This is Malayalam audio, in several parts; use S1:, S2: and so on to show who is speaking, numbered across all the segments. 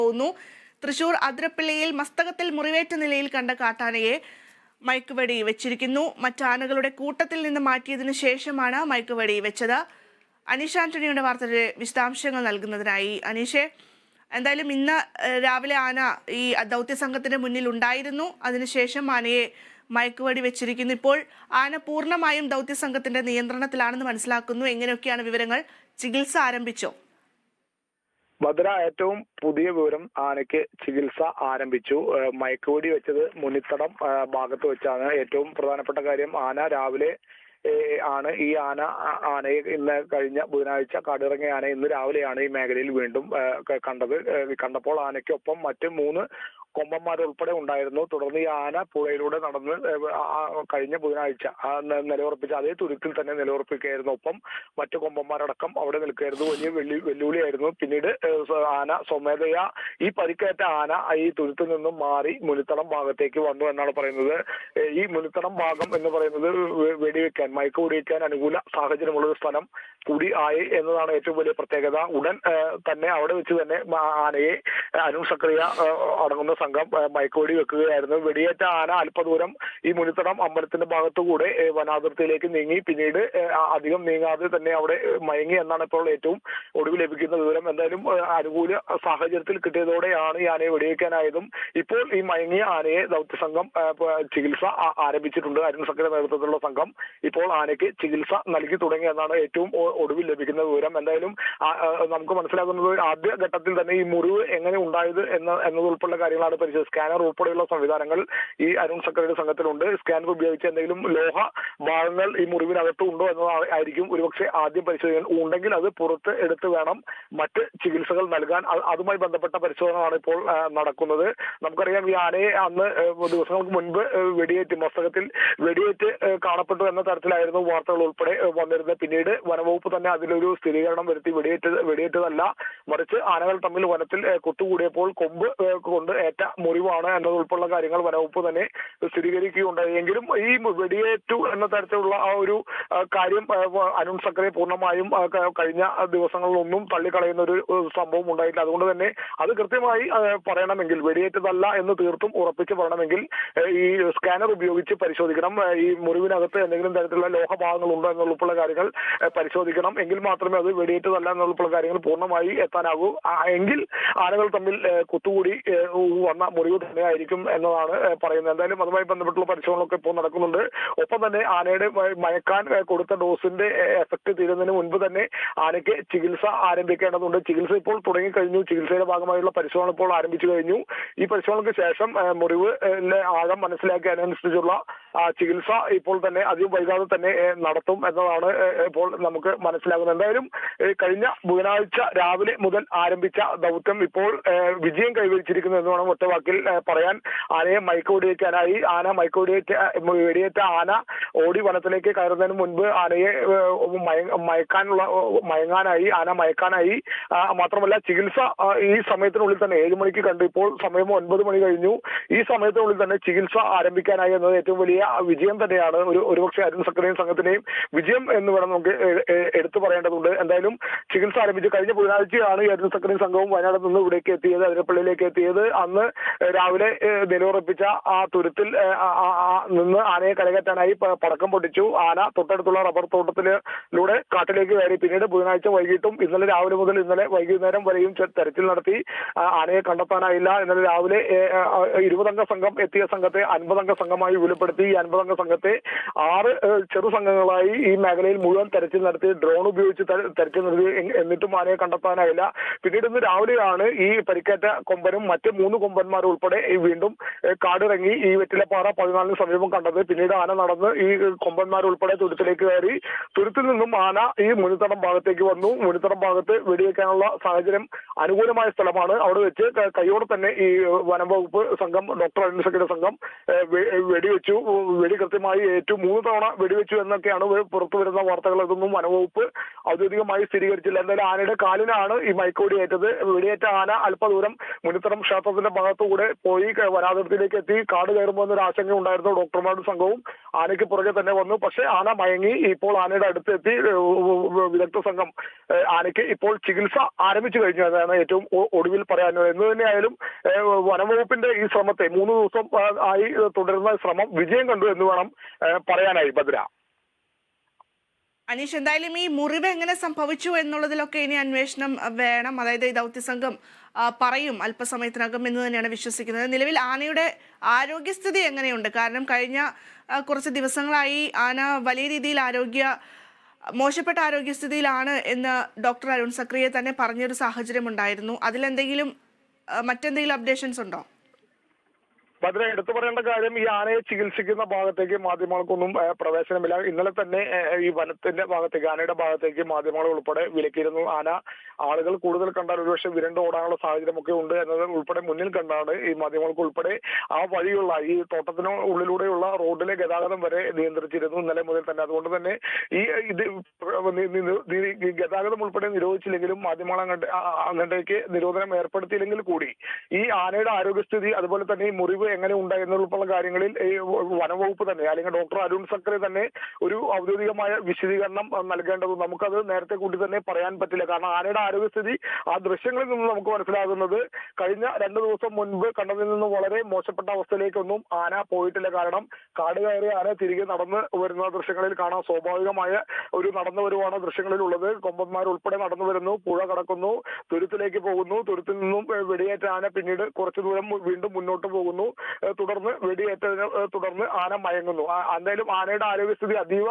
S1: പോകുന്നു. തൃശൂർ അതിരപ്പള്ളിയിൽ മസ്തകത്തിൽ മുറിവേറ്റ നിലയിൽ കണ്ട കാട്ടാനയെ മയക്കുവെടി വെച്ചിരിക്കുന്നു. മറ്റാനകളുടെ കൂട്ടത്തിൽ നിന്ന് മാറ്റിയതിനു ശേഷമാണ് മയക്കുവെടി വെച്ചത്. അനീഷ് ആന്റണിയുടെ വാർത്തയുടെ വിശദാംശങ്ങൾ നൽകുന്നതിനായി. അനീഷെ, എന്തായാലും ഇന്ന് രാവിലെ ആന ഈ ദൗത്യ സംഘത്തിന്റെ മുന്നിൽ ഉണ്ടായിരുന്നു. അതിനുശേഷം ആനയെ മയക്കുവെടി വെച്ചിരിക്കുന്നു. ഇപ്പോൾ ആന പൂർണ്ണമായും ദൗത്യ സംഘത്തിന്റെ നിയന്ത്രണത്തിലാണെന്ന് മനസ്സിലാക്കുന്നു. എങ്ങനെയൊക്കെയാണ് വിവരങ്ങൾ? ചികിത്സ ആരംഭിച്ചോ?
S2: ഭദ്ര, ഏറ്റവും പുതിയ വിവരം, ആനയ്ക്ക് ചികിത്സ ആരംഭിച്ചു. മയക്കുവെടി വെച്ചത് മുനിത്തടം ഭാഗത്ത് വെച്ചാണ്. ഏറ്റവും പ്രധാനപ്പെട്ട കാര്യം, ആന രാവിലെ ആണ് ഈ ആനയെ ഇന്ന് കഴിഞ്ഞ ബുധനാഴ്ച കാടിറങ്ങിയ ആന ഇന്ന് രാവിലെയാണ് ഈ മേഖലയിൽ വീണ്ടും കണ്ടപ്പോൾ ആനയ്ക്കൊപ്പം മറ്റ് 3 കൊമ്പന്മാരുൾപ്പെടെ ഉണ്ടായിരുന്നു. തുടർന്ന് ഈ ആന പുഴയിലൂടെ നടന്ന് കഴിഞ്ഞ ബുധനാഴ്ച നിലയുറപ്പിച്ച അതേ തുരുത്തിൽ തന്നെ നിലയുറപ്പിക്കുകയായിരുന്നു. ഒപ്പം മറ്റു കൊമ്പന്മാരടക്കം അവിടെ നിൽക്കുകയായിരുന്നു. വലിയ വെല്ലുവിളിയായിരുന്നു. പിന്നീട് ആന സ്വമേധയാ ഈ പരിക്കേറ്റ ആന ഈ തുരുത്തിൽ നിന്നും മാറി മുനിത്തടം ഭാഗത്തേക്ക് വന്നു എന്നാണ് പറയുന്നത്. ഈ മുനിത്തടം ഭാഗം എന്ന് പറയുന്നത് വെടിവെക്കാൻ, മയക്ക് വെടിവെക്കാൻ അനുകൂല സാഹചര്യമുള്ള ഒരു സ്ഥലം കൂടി ആയി എന്നതാണ് ഏറ്റവും വലിയ പ്രത്യേകത. ഉടൻ തന്നെ അവിടെ വെച്ച് തന്നെ ആനയെ അരുൺ സക്രിയ അടങ്ങുന്ന സംഘം മയക്കുവെടി വെക്കുകയായിരുന്നു. വെടിയേറ്റ ആന അല്പദൂരം ഈ മുനിത്തടം അമ്പലത്തിന്റെ ഭാഗത്തുകൂടെ വനാതിർത്തിയിലേക്ക് നീങ്ങി. പിന്നീട് അധികം നീങ്ങാതെ തന്നെ അവിടെ മയങ്ങി എന്നാണ് ഇപ്പോൾ ഏറ്റവും ഒടുവിൽ ലഭിക്കുന്ന വിവരം. എന്തായാലും അനുകൂല സാഹചര്യത്തിൽ കിട്ടിയതോടെയാണ് ഈ ആനയെ വെടിവെക്കാനായതും. ഇപ്പോൾ ഈ മയങ്ങിയ ആനയെ ദൗത്യസംഘം ചികിത്സ ആരംഭിച്ചിട്ടുണ്ട്. അരുൺ സക്രിയ നേതൃത്വത്തിലുള്ള സംഘം ഇപ്പോൾ ആനയ്ക്ക് ചികിത്സ നൽകി തുടങ്ങി എന്നാണ് ഏറ്റവും ഒടുവിൽ ലഭിക്കുന്ന വിവരം. എന്തായാലും നമുക്ക് മനസ്സിലാക്കുന്നത്, ആദ്യ ഘട്ടത്തിൽ തന്നെ ഈ മുറിവ് എങ്ങനെ ഉണ്ടായത് എന്നതുൾപ്പെടെ കാര്യങ്ങളാണ് പരിശോധിച്ചത്. സ്കാനർ ഉൾപ്പെടെയുള്ള സംവിധാനങ്ങൾ ഈ അരുൺ സക്രിയയുടെ സംഘത്തിലുണ്ട്. സ്കാനർ ഉപയോഗിച്ച് എന്തെങ്കിലും ലോഹ ഭാഗങ്ങൾ ഈ മുറിവിനകത്ത് ഉണ്ടോ എന്നതായിരിക്കും ഒരുപക്ഷെ ആദ്യം പരിശോധിക്കാൻ. ഉണ്ടെങ്കിൽ അത് പുറത്ത് എടുത്ത് വേണം മറ്റ് ചികിത്സകൾ നൽകാൻ. അതുമായി ബന്ധപ്പെട്ട പരിശോധനയാണ് ഇപ്പോൾ നടക്കുന്നത്. നമുക്കറിയാം, ഈ ആനയെ അന്ന് ദിവസങ്ങൾക്ക് മുൻപ് മസ്തകത്തിൽ വെടിയേറ്റ് കാണപ്പെട്ടു എന്ന തരത്തിലായിരുന്നു വാർത്തകൾ ഉൾപ്പെടെ വന്നിരുന്നത്. പിന്നീട് വനവകുപ്പ് തന്നെ അതിലൊരു സ്ഥിരീകരണം വരുത്തി. വെടിയേറ്റതല്ല, മറിച്ച് ആനകൾ തമ്മിൽ വനത്തിൽ കുത്തുകൂടിയപ്പോൾ കൊമ്പ് കൊണ്ട് ഏറ്റ മുറിവാണ് എന്നതുൾപ്പെടെയുള്ള കാര്യങ്ങൾ വനവകുപ്പ് തന്നെ സ്ഥിരീകരിക്കുകയുണ്ടായി. എങ്കിലും ഈ വെടിയേറ്റു എന്ന തരത്തിലുള്ള ആ ഒരു കാര്യം അരുൺ സക്രിയ പൂർണ്ണമായും കഴിഞ്ഞ ദിവസങ്ങളിലൊന്നും തള്ളിക്കളയുന്ന ഒരു സംഭവം ഉണ്ടായില്ല. അതുകൊണ്ട് തന്നെ അത് കൃത്യമായി പറയണമെങ്കിൽ, വെടിയേറ്റതല്ല എന്ന് തീർത്തും ഉറപ്പിച്ച് പറയണമെങ്കിൽ ഈ സ്കാനർ ഉപയോഗിച്ച് പരിശോധിക്കണം. ഈ മുറിവിനകത്ത് എന്തെങ്കിലും തരത്തിലുള്ള ലോഹഭാഗങ്ങൾ ഉണ്ടോ എന്നുള്ള കാര്യങ്ങൾ പരിശോധിക്കണം. എങ്കിൽ മാത്രമേ അത് വെടിയേറ്റതല്ല എന്നുള്ള കാര്യങ്ങൾ പൂർണ്ണമായി എത്താനാകൂ. എങ്കിൽ ആനകൾ തമ്മിൽ കുത്തുകൂടി വന്ന മുറിവ് തന്നെയായിരിക്കും എന്നതാണ് പറയുന്നത്. എന്തായാലും അതുമായി ബന്ധപ്പെട്ടുള്ള പരിശോധനകളൊക്കെ ഇപ്പോൾ നടക്കുന്നുണ്ട്. ഒപ്പം തന്നെ ആനയുടെ മയക്കാൻ കൊടുത്ത ഡോസിന്റെ എഫക്ട് തീരുന്നതിന് മുൻപ് തന്നെ ആനയ്ക്ക് ചികിത്സ ആരംഭിക്കേണ്ടതുണ്ട്. ചികിത്സ ഇപ്പോൾ തുടങ്ങിക്കഴിഞ്ഞു. ചികിത്സയുടെ ഭാഗമായുള്ള പരിശോധന ഇപ്പോൾ ആരംഭിച്ചു കഴിഞ്ഞു. ഈ പരിശോധനയ്ക്ക് ശേഷം മുറിവ് ആഴം മനസ്സിലാക്കി അതിനനുസരിച്ചുള്ള ചികിത്സ ഇപ്പോൾ തന്നെ അധികം വൈകാതെ തന്നെ നടത്തും എന്നതാണ് ഇപ്പോൾ നമുക്ക് മനസ്സിലാകുന്നത്. എന്തായാലും കഴിഞ്ഞ ബുധനാഴ്ച രാവിലെ മുതൽ ആരംഭിച്ച ദൗത്യം ഇപ്പോൾ വിജയം കൈവരിച്ചിരിക്കുന്നു എന്ന് വേണം ഒറ്റ വാക്കിൽ പറയാൻ. ആനയെ മയക്ക് വെടിവെക്കാനായി വെടിയേറ്റ ആന ഓടി വനത്തിലേക്ക് കയറുന്നതിന് മുൻപ് ആനയെ മയക്കാനായി മാത്രമല്ല ചികിത്സ ഈ സമയത്തിനുള്ളിൽ തന്നെ 7 മണിക്ക് കണ്ടു. ഇപ്പോൾ സമയം 9 മണി കഴിഞ്ഞു. ഈ സമയത്തിനുള്ളിൽ തന്നെ ചികിത്സ ആരംഭിക്കാനായി എന്നത് ഏറ്റവും വലിയ വിജയം തന്നെയാണ്. ഒരുപക്ഷെ അരുൺ സക്രിയയും സംഘത്തിന്റെയും വിജയം എന്ന് വേണം നമുക്ക് എടുത്തു പറയേണ്ടതുണ്ട്. എന്തായാലും ചികിത്സ ആരംഭിച്ചു. കഴിഞ്ഞ ബുധനാഴ്ചയാണ് ഈ അരുൺ സക്രിയയും സംഘവും വയനാട് നിന്ന് ഇവിടേക്ക് എത്തിയത്, അതിരപ്പള്ളിയിലേക്ക് എത്തിയത്. അന്ന് രാവിലെ നിലയുറപ്പിച്ച ആ തുരുത്തിൽ നിന്ന് ആനയെ കരകയറ്റാനായി പടക്കം പൊട്ടിച്ചു. ആന തൊട്ടടുത്തുള്ള റബ്ബർ തോട്ടത്തിലൂടെ കാട്ടിലേക്ക് കയറി. പിന്നീട് ബുധനാഴ്ച വൈകിട്ടും ഇന്നലെ രാവിലെ മുതൽ ഇന്നലെ വൈകുന്നേരം വരെയും തെരച്ചിൽ നടത്തി. ആനയെ കണ്ടെത്താനായില്ല. ഇന്നലെ രാവിലെ 20 സംഘം എത്തിയ സംഘത്തെ 50 സംഘമായി വിപുലപ്പെടുത്തി. ഈ 50 സംഘത്തെ 6 ചെറു സംഘങ്ങളായി ഈ മേഖലയിൽ മുഴുവൻ തെരച്ചിൽ നടത്തി. ഡ്രോൺ ഉപയോഗിച്ച് തെരച്ചിൽ നടത്തി. എന്നിട്ടും ആനയെ കണ്ടെത്താനായില്ല. പിന്നീട് ഇന്ന് രാവിലെയാണ് ഈ പരിക്കേറ്റ കൊമ്പനും മറ്റ് 3 കൊമ്പന്മാരും ഉൾപ്പെടെ വീണ്ടും കാടിറങ്ങി ഈ വെറ്റിലപ്പാറ 14 സമീപം കണ്ടത്. പിന്നീട് ആന നടന്ന് ഈ കൊമ്പന്മാരുൾപ്പെടെ തുരുത്തിലേക്ക് കയറി. തുരുത്തിൽ നിന്നും ആന ഈ മുനിത്തടം ഭാഗത്തേക്ക് വന്നു. മുനിത്തടം ഭാഗത്ത് വെടിവെക്കാനുള്ള സാഹചര്യം അനുകൂലമായ സ്ഥലമാണ്. അവിടെ വെച്ച് കൈയോടെ തന്നെ ഈ വനം വകുപ്പ് സംഘം, ഡോക്ടർ അരുൺ സക്രിയയുടെ സംഘം വെടിവെച്ചു. വെടി കൃത്യമായി ഏറ്റു 3 തവണ വെടിവെച്ചു എന്നൊക്കെയാണ് പുറത്തു വരുന്ന വാർത്തകൾ. ഇതൊന്നും വനവകുപ്പ് ഔദ്യോഗികമായി സ്ഥിരീകരിച്ചില്ല. എന്തായാലും ആനയുടെ കാലിനാണ് ഈ മയക്കുവെടി ഏറ്റത്. വെടിയേറ്റ ആന അല്പദൂരം മുനിത്തറം ക്ഷേത്രത്തിന്റെ ഭാഗത്തുകൂടെ പോയി വനാതിർത്തിയിലേക്ക് എത്തി. കാട് കയറുമ്പോൾ എന്നൊരു ആശങ്ക ഉണ്ടായിരുന്നു. ഡോക്ടർമാരുടെ സംഘവും ആനയ്ക്ക് പുറകെ തന്നെ വന്നു. പക്ഷേ ആന മയങ്ങി. ഇപ്പോൾ ആനയുടെ അടുത്തെത്തി വിദഗ്ധ സംഘം ആനയ്ക്ക് ഇപ്പോൾ ചികിത്സ ആരംഭിച്ചു കഴിഞ്ഞു എന്നാണ് ഏറ്റവും ഒടുവിൽ പറയാനുള്ളത്. എന്ന് തന്നെയായാലും വനംവകുപ്പിന്റെ ഈ ശ്രമത്തെ 3 ദിവസം ആയി തുടരുന്ന ശ്രമം വിജയം കണ്ടു എന്ന് വേണം പറയാനായി. ഭദ്ര,
S1: അനീഷ്, എന്തായാലും ഈ മുറിവ് എങ്ങനെ സംഭവിച്ചു എന്നുള്ളതിലൊക്കെ ഇനി അന്വേഷണം വേണം. അതായത് ഈ ദൗത്യസംഘം പറയും അല്പസമയത്തിനകം എന്ന് തന്നെയാണ് വിശ്വസിക്കുന്നത്. നിലവിൽ ആനയുടെ ആരോഗ്യസ്ഥിതി എങ്ങനെയുണ്ട്? കാരണം കഴിഞ്ഞ കുറച്ച് ദിവസങ്ങളായി ആന വലിയ രീതിയിൽ മോശപ്പെട്ട ആരോഗ്യസ്ഥിതിയിലാണ് എന്ന് ഡോക്ടർ അരുൺ സക്രിയ തന്നെ പറഞ്ഞൊരു സാഹചര്യം ഉണ്ടായിരുന്നു. അതിലെന്തെങ്കിലും മറ്റെന്തെങ്കിലും അപ്ഡേഷൻസ് ഉണ്ടോ?
S2: ഭദ്ര, എടുത്തു പറയേണ്ട കാര്യം, ഈ ആനയെ ചികിത്സിക്കുന്ന ഭാഗത്തേക്ക് മാധ്യമങ്ങൾക്കൊന്നും പ്രവേശനമില്ല. ഇന്നലെ തന്നെ ഈ വനത്തിന്റെ ഭാഗത്തേക്ക്, ആനയുടെ ഭാഗത്തേക്ക് മാധ്യമങ്ങൾ ഉൾപ്പെടെ വിലക്കിയിരുന്നു. ആളുകൾ കൂടുതൽ കണ്ടാൽ ഒരുപക്ഷെ വിരണ്ട് ഓടാനുള്ള സാഹചര്യമൊക്കെ ഉണ്ട് എന്നത് ഉൾപ്പെടെ മുന്നിൽ കണ്ടാണ് ഈ മാധ്യമങ്ങൾക്ക് ഉൾപ്പെടെ ആ വഴിയുള്ള ഈ തോട്ടത്തിന് ഉള്ളിലൂടെയുള്ള റോഡിലെ ഗതാഗതം വരെ നിയന്ത്രിച്ചിരുന്നു ഇന്നലെ മുതൽ തന്നെ. അതുകൊണ്ട് തന്നെ ഈ ഗതാഗതം ഉൾപ്പെടെ നിരോധിച്ചില്ലെങ്കിലും മാധ്യമങ്ങൾ അങ്ങോട്ടേക്ക് നിരോധനം ഏർപ്പെടുത്തിയില്ലെങ്കിൽ കൂടി ഈ ആനയുടെ ആരോഗ്യസ്ഥിതി അതുപോലെ തന്നെ ഈ മുറിവ് എങ്ങനെ ഉണ്ടായി എന്നുള്ള കാര്യങ്ങളിൽ ഈ വനംവകുപ്പ് തന്നെ അല്ലെങ്കിൽ ഡോക്ടർ അരുൺ സക്രി തന്നെ ഒരു ഔദ്യോഗികമായ വിശദീകരണം നൽകേണ്ടത്. നമുക്കത് നേരത്തെ കൂട്ടി തന്നെ പറയാൻ പറ്റില്ല. കാരണം ആനയുടെ ആരോഗ്യസ്ഥിതി ആ ദൃശ്യങ്ങളിൽ നിന്ന് നമുക്ക് മനസ്സിലാകുന്നത് കഴിഞ്ഞ 2 ദിവസം മുൻപ് കണ്ടതിൽ നിന്ന് വളരെ മോശപ്പെട്ട അവസ്ഥയിലേക്കൊന്നും ആന പോയിട്ടില്ല. കാരണം കാട് കയറി ആന തിരികെ നടന്ന് വരുന്ന ദൃശ്യങ്ങളിൽ കാണാം. സ്വാഭാവികമായ ഒരു നടന്നു വരുവാണ് ദൃശ്യങ്ങളിലുള്ളത്. കൊമ്പന്മാർ ഉൾപ്പെടെ നടന്നു വരുന്നു, പുഴ കടക്കുന്നു, തുരുത്തിലേക്ക് പോകുന്നു. തുരുത്തിൽ നിന്നും വെടിയേറ്റ ആന പിന്നീട് കുറച്ചു ദൂരം വീണ്ടും മുന്നോട്ട് പോകുന്നു. തുടർന്ന് വെടിയേറ്റതിനെ തുടർന്ന് ആന മയങ്ങുന്നു. എന്തായാലും ആനയുടെ ആരോഗ്യസ്ഥിതി അതീവ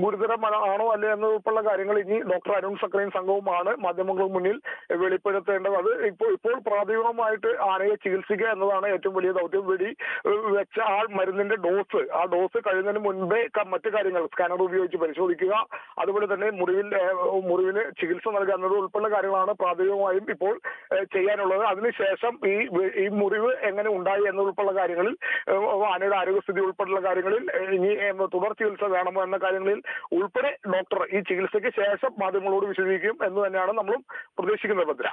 S2: ഗുരുതരമാണോ അല്ലേ എന്നുള്ള കാര്യങ്ങൾ ഇനി ഡോക്ടർ അരുൺ സക്രിയും സംഘവുമാണ് മാധ്യമങ്ങൾക്ക് മുന്നിൽ വെളിപ്പെടുത്തേണ്ടത്. അത് ഇപ്പോൾ പ്രാഥമികമായിട്ട് ആനയെ ചികിത്സിക്കുക എന്നതാണ് ഏറ്റവും വലിയ ദൗത്യം. വെടി വെച്ച മരുന്നിന്റെ ഡോസ് കഴിയുന്നതിന് മുൻപേ മറ്റു കാര്യങ്ങൾ സ്കാനർ ഉപയോഗിച്ച് പരിശോധിക്കുക, അതുപോലെ തന്നെ മുറിവിന് ചികിത്സ നൽകുക എന്നത് ഉൾപ്പെടെ കാര്യങ്ങളാണ് പ്രാഥമികമായും ഇപ്പോൾ ചെയ്യാനുള്ളത്. അതിനുശേഷം ഈ മുറിവ് എങ്ങനെ ഉണ്ടായി എന്നുള്ള കാര്യങ്ങളിൽ, ആനയുടെ ആരോഗ്യസ്ഥിതി ഉൾപ്പെടെയുള്ള കാര്യങ്ങളിൽ ഇനി തുടർ ചികിത്സ വേണമോ എന്ന കാര്യങ്ങളിൽ ഉൾപ്പെടെ ഡോക്ടർ ഈ ചികിത്സയ്ക്ക് ശേഷം മാധ്യമങ്ങളോട് വിശദീകരിക്കും എന്ന് തന്നെയാണ് നമ്മളും പ്രതീക്ഷിക്കുന്നത്. ഭദ്ര.